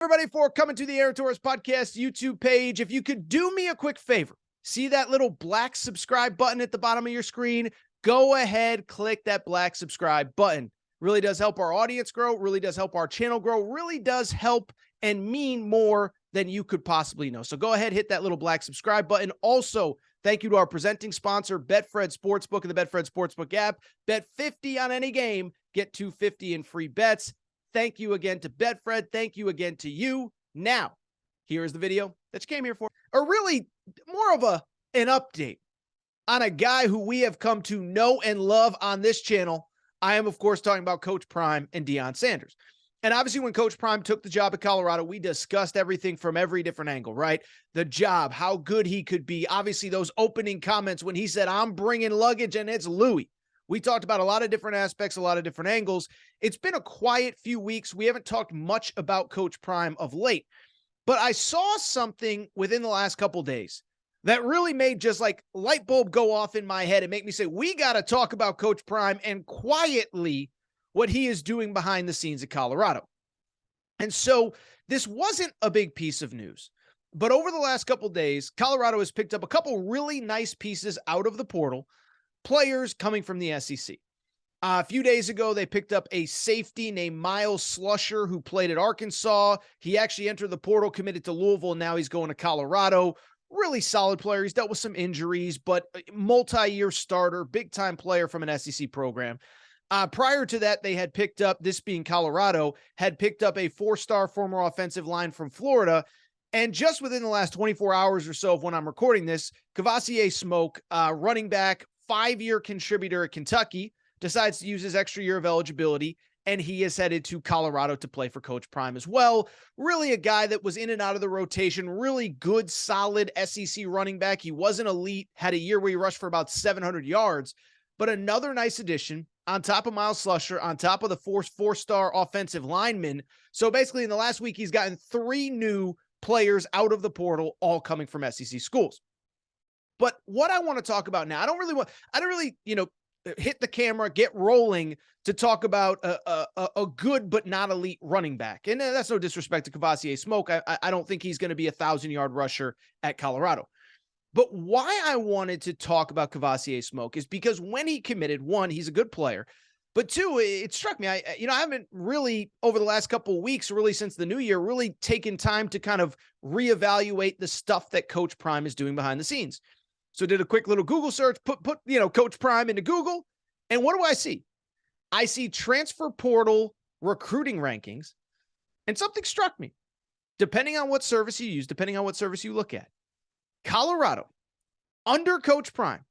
Everybody, for coming to the Aaron Torres Podcast YouTube page. If you could do me a quick favor, see that little black subscribe button at the bottom of your screen? Go ahead, click that black subscribe button. Really does help our audience grow, really does help our channel grow, really does help and mean more than you could possibly know. So go ahead, hit that little black subscribe button. Also, thank you to our presenting sponsor, Betfred Sportsbook and the Betfred Sportsbook app. Bet 50 on any game, get $250 in free bets. Thank you again to Betfred. Thank you again to you. Now, here's the video that you came here for. Or really more of an update on a guy who we have come to know and love on this channel. I am, of course, talking about Coach Prime and Deion Sanders. And obviously, when Coach Prime took the job at Colorado, we discussed everything from every different angle, right? The job, how good he could be. Obviously, those opening comments when he said, "I'm bringing luggage and it's Louis." We talked about a lot of different aspects, a lot of different angles. It's been a quiet few weeks. We haven't talked much about Coach Prime of late, but I saw something within the last couple days that really made just like light bulb go off in my head and make me say, we got to talk about Coach Prime and quietly what he is doing behind the scenes at Colorado. And so this wasn't a big piece of news, but over the last couple days, Colorado has picked up a couple really nice pieces out of the portal, players coming from the SEC. A few days ago, they picked up a safety named Miles Slusher who played at Arkansas. He actually entered the portal, committed to Louisville, and now he's going to Colorado. Really solid player. He's dealt with some injuries, but multi-year starter, big-time player from an SEC program. Prior to that, they had picked up, this being Colorado, had picked up a four-star former offensive line from Florida. And just within the last 24 hours or so of when I'm recording this, Kavosiey Smoke, running back, 5-year contributor at Kentucky, decides to use his extra year of eligibility, and he is headed to Colorado to play for Coach Prime as well. Really a guy that was in and out of the rotation, really good, solid SEC running back. He wasn't elite, had a year where he rushed for about 700 yards, but another nice addition on top of Miles Slusher, on top of the four-star offensive lineman. So basically in the last week, he's gotten 3 new players out of the portal, all coming from SEC schools. But what I want to talk about now, I don't really, hit the camera, get rolling to talk about a good but not elite running back. And that's no disrespect to Kavosiey Smoke. I don't think he's going to be a 1,000-yard rusher at Colorado. But why I wanted to talk about Kavosiey Smoke is because when he committed, 1, he's a good player. But 2, it struck me, I haven't really over the last couple of weeks, really since the new year, really taken time to kind of reevaluate the stuff that Coach Prime is doing behind the scenes. So did a quick little Google search, put Coach Prime into Google, and what do I see? I see transfer portal recruiting rankings, and something struck me. Depending on what service you use, depending on what service you look at, Colorado, under Coach Prime,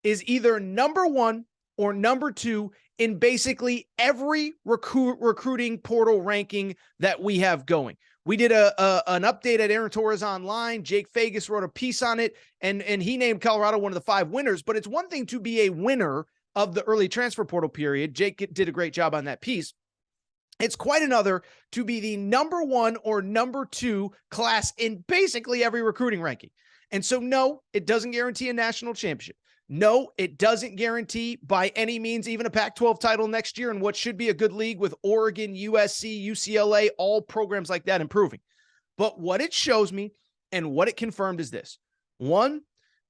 is either number 1 or number 2 in basically every recruiting portal ranking that we have going. We did an update at Aaron Torres Online. Jake Fagus wrote a piece on it, and he named Colorado one of the 5 winners. But it's one thing to be a winner of the early transfer portal period. Jake did a great job on that piece. It's quite another to be the number 1 or number 2 class in basically every recruiting ranking. And so, no, it doesn't guarantee a national championship. No, it doesn't guarantee by any means even a Pac-12 title next year in what should be a good league with Oregon, USC, UCLA, all programs like that improving. But what it shows me and what it confirmed is this. 1,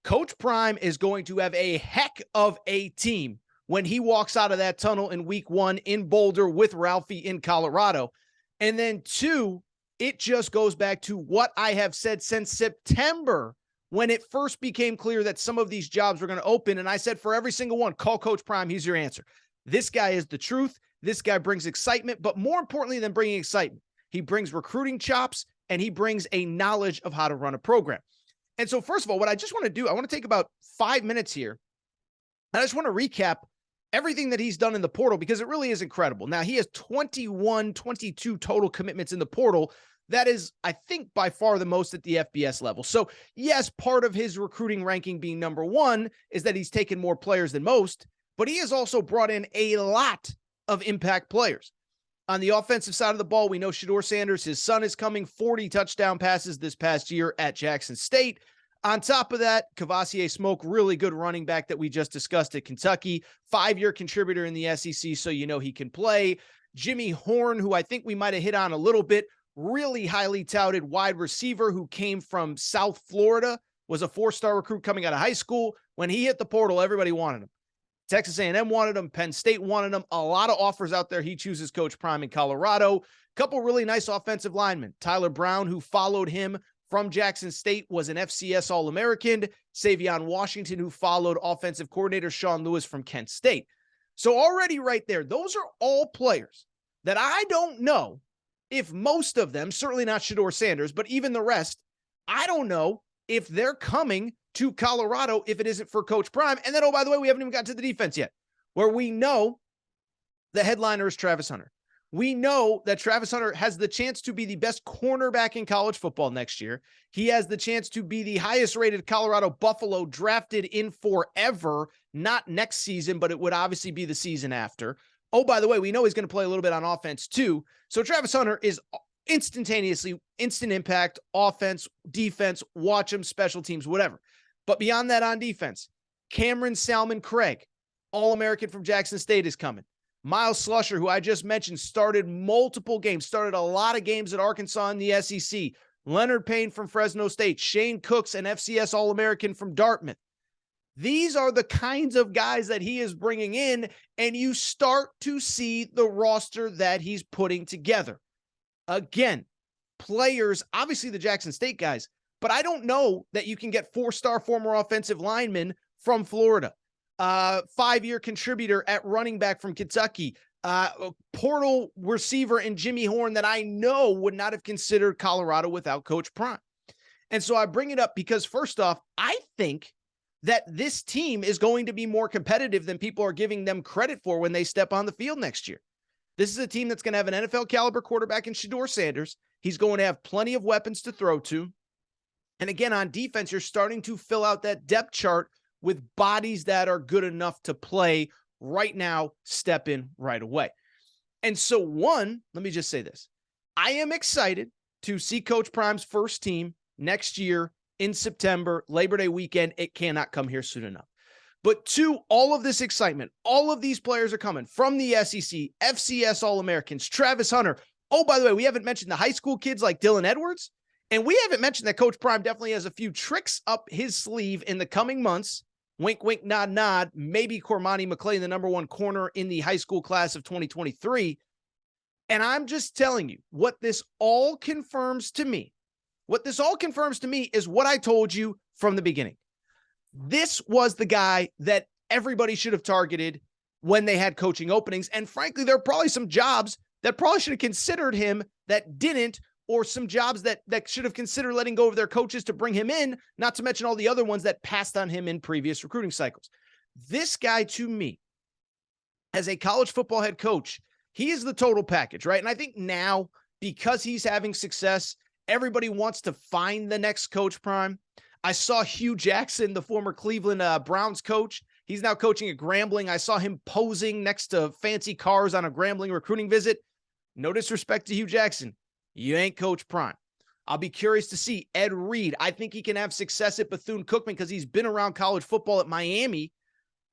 Coach Prime is going to have a heck of a team when he walks out of that tunnel in week 1 in Boulder with Ralphie in Colorado. And then 2, it just goes back to what I have said since September when it first became clear that some of these jobs were going to open. And I said, for every single one, call Coach Prime. He's your answer. This guy is the truth. This guy brings excitement, but more importantly than bringing excitement, he brings recruiting chops and he brings a knowledge of how to run a program. And so first of all, what I just want to do, I want to take about 5 minutes here. And I just want to recap everything that he's done in the portal because it really is incredible. Now he has 22 total commitments in the portal. That is, I think, by far the most at the FBS level. So yes, part of his recruiting ranking being number 1 is that he's taken more players than most, but he has also brought in a lot of impact players. On the offensive side of the ball, we know Shedeur Sanders, his son, is coming, 40 touchdown passes this past year at Jackson State. On top of that, Kavosiey Smoke, really good running back that we just discussed at Kentucky, 5-year contributor in the SEC, so you know he can play. Jimmy Horn, who I think we might have hit on a little bit, really highly touted wide receiver who came from South Florida, was a 4-star recruit coming out of high school. When he hit the portal, everybody wanted him. Texas A&M wanted him. Penn State wanted him. A lot of offers out there. He chooses Coach Prime in Colorado. Couple really nice offensive linemen. Tyler Brown, who followed him from Jackson State, was an FCS All-American. Savion Washington, who followed offensive coordinator Sean Lewis from Kent State. So already right there, those are all players that I don't know if most of them, certainly not Shedeur Sanders, but even the rest, I don't know if they're coming to Colorado if it isn't for Coach Prime. And then, oh, by the way, we haven't even got to the defense yet, where we know the headliner is Travis Hunter. We know that Travis Hunter has the chance to be the best cornerback in college football next year. He has the chance to be the highest rated Colorado Buffalo drafted in forever, not next season, but it would obviously be the season after. Oh, by the way, we know he's going to play a little bit on offense too. So Travis Hunter is instantaneously instant impact, offense, defense, watch him, special teams, whatever. But beyond that on defense, Cameron Salmon Craig, All-American from Jackson State, is coming. Miles Slusher, who I just mentioned, started multiple games, started a lot of games at Arkansas in the SEC. Leonard Payne from Fresno State. Shane Cooks, an FCS All-American from Dartmouth. These are the kinds of guys that he is bringing in, and you start to see the roster that he's putting together. Again, players, obviously the Jackson State guys, but I don't know that you can get 4-star former offensive linemen from Florida. 5-year contributor at running back from Kentucky, portal receiver in Jimmy Horn that I know would not have considered Colorado without Coach Prime. And so I bring it up because, first off, I think that this team is going to be more competitive than people are giving them credit for when they step on the field next year. This is a team that's going to have an NFL caliber quarterback in Shedeur Sanders. He's going to have plenty of weapons to throw to. And again, on defense, you're starting to fill out that depth chart with bodies that are good enough to play right now, step in right away. And so one, let me just say this. I am excited to see Coach Prime's first team next year in September, Labor Day weekend. It cannot come here soon enough. But two, all of this excitement, all of these players are coming from the SEC, FCS All-Americans, Travis Hunter. Oh, by the way, we haven't mentioned the high school kids like Dylan Edwards. And we haven't mentioned that Coach Prime definitely has a few tricks up his sleeve in the coming months. Wink, wink, nod, nod. Maybe Cormani McClain, the number 1 corner in the high school class of 2023. And I'm just telling you, what this all confirms to me is what I told you from the beginning. This was the guy that everybody should have targeted when they had coaching openings. And frankly, there are probably some jobs that probably should have considered him that didn't, or some jobs that should have considered letting go of their coaches to bring him in, not to mention all the other ones that passed on him in previous recruiting cycles. This guy, to me, as a college football head coach, he is the total package, right? And I think now, because he's having success, everybody wants to find the next Coach Prime. I saw Hugh Jackson, the former Cleveland Browns coach. He's now coaching at Grambling. I saw him posing next to fancy cars on a Grambling recruiting visit. No disrespect to Hugh Jackson. You ain't Coach Prime. I'll be curious to see Ed Reed. I think he can have success at Bethune-Cookman because he's been around college football at Miami,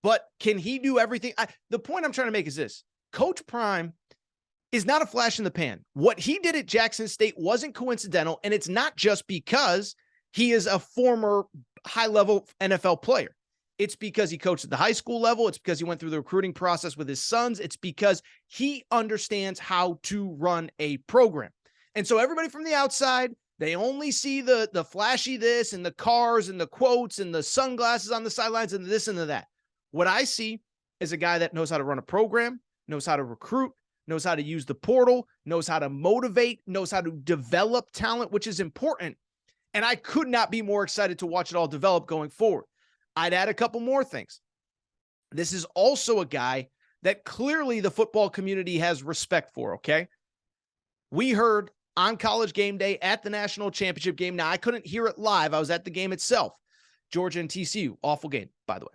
but can he do everything? The point I'm trying to make is this. Coach Prime is not a flash in the pan. What he did at Jackson State wasn't coincidental, and it's not just because he is a former high-level NFL player. It's because he coached at the high school level. It's because he went through the recruiting process with his sons. It's because he understands how to run a program. And so everybody from the outside, they only see the flashy this and the cars and the quotes and the sunglasses on the sidelines and this and that. What I see is a guy that knows how to run a program, knows how to recruit, knows how to use the portal, knows how to motivate, knows how to develop talent, which is important. And I could not be more excited to watch it all develop going forward. I'd add a couple more things. This is also a guy that clearly the football community has respect for, okay? We heard on College Game Day at the national championship game. Now, I couldn't hear it live. I was at the game itself. Georgia and TCU. Awful game, by the way.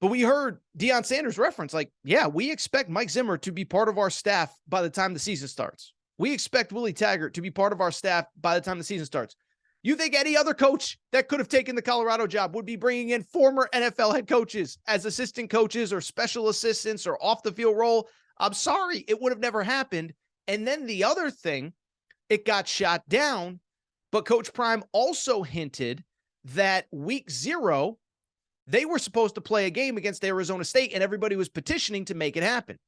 But we heard Deion Sanders reference, like, yeah, we expect Mike Zimmer to be part of our staff by the time the season starts. We expect Willie Taggart to be part of our staff by the time the season starts. You think any other coach that could have taken the Colorado job would be bringing in former NFL head coaches as assistant coaches or special assistants or off the field role? I'm sorry, it would have never happened. And then the other thing it got shot down. But Coach Prime also hinted that week 0, they were supposed to play a game against Arizona State, and everybody was petitioning to make it happen.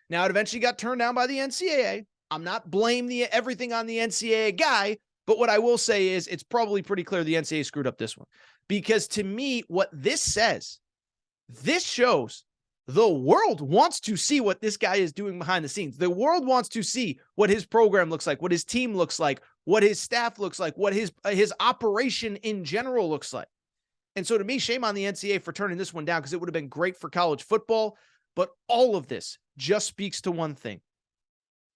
Now, it eventually got turned down by the NCAA. I'm not blaming everything on the NCAA guy, but what I will say is it's probably pretty clear the NCAA screwed up this one. Because to me, what this says, this shows the world wants to see what this guy is doing behind the scenes. The world wants to see what his program looks like, what his team looks like, what his staff looks like, what his operation in general looks like. And so to me, shame on the NCAA for turning this one down, because it would have been great for college football. But all of this just speaks to one thing.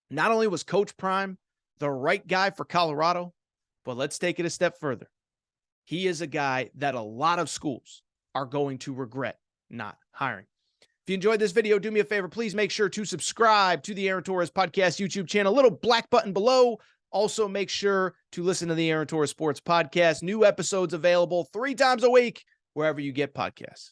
Not only was Coach Prime the right guy for Colorado, but let's take it a step further. He is a guy that a lot of schools are going to regret not hiring. If you enjoyed this video, do me a favor. Please make sure to subscribe to the Aaron Torres Podcast YouTube channel. Little black button below. Also, make sure to listen to the Aaron Torres Sports Podcast. New episodes available 3 times a week, wherever you get podcasts.